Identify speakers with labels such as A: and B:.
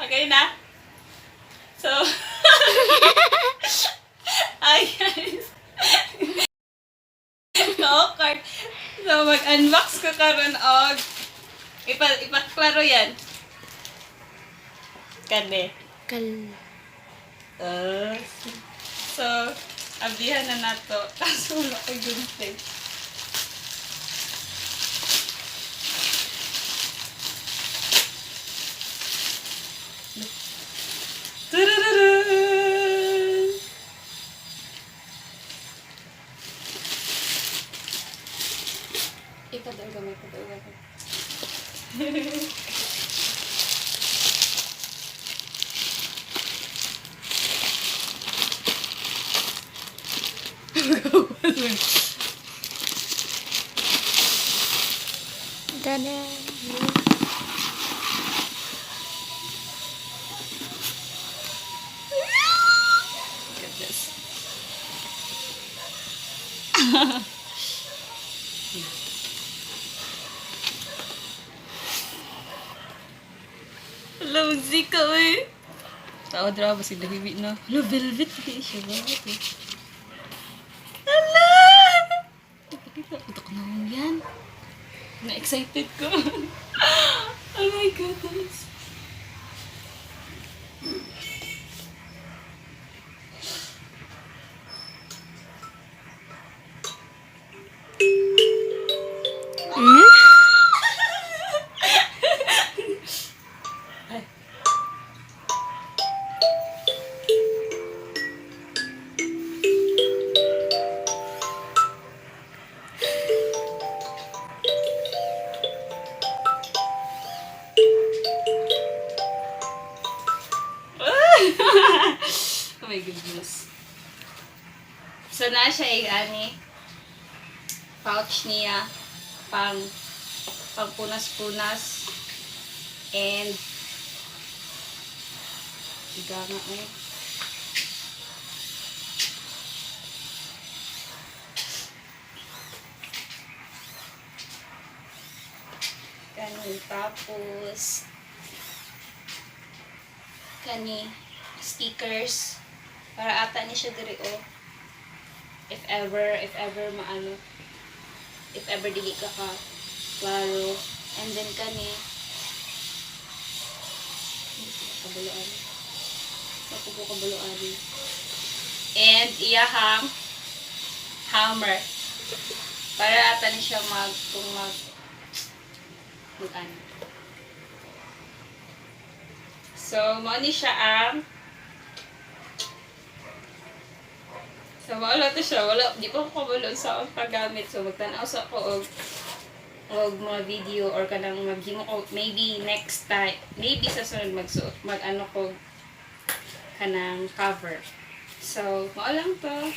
A: Okay na? So, ay guys. Ka-awkward. So, mag-unbox ko karon og ipaklaro yan. Kani. Uh, so, abdihan na nato. Kaso wala ko gunting. Turururun! Ikadaw gamay, ikadaw gamay.
B: Tada!
A: Look at this. Hala, magsika eh. Tawad raw ba si Dahiwi na? Hala, velvet eh siya. Velvet eh. Hala! Ito ko naman yan. Na-excited ko. Oh my goodness. Ay. Oh my goodness. So, na siya ani pouch niya pang punas-punas and igana eh. Kani tapos kani stickers para ata ni siya diri oh. If ever dili ka klaro. And then kani kabuloan. Nakupo kabuloan. And iyahang hammer. Para ata ni siya mag ano. So, mo ni siya ang so, wala to siya. Wala, di pa ko kabulon sa akong paggamit. So, magtanaw sa ako og mga video or kanang maghimo ko maybe next time, maybe sa sunod mag-ano ko kanang cover. So, mo lang to.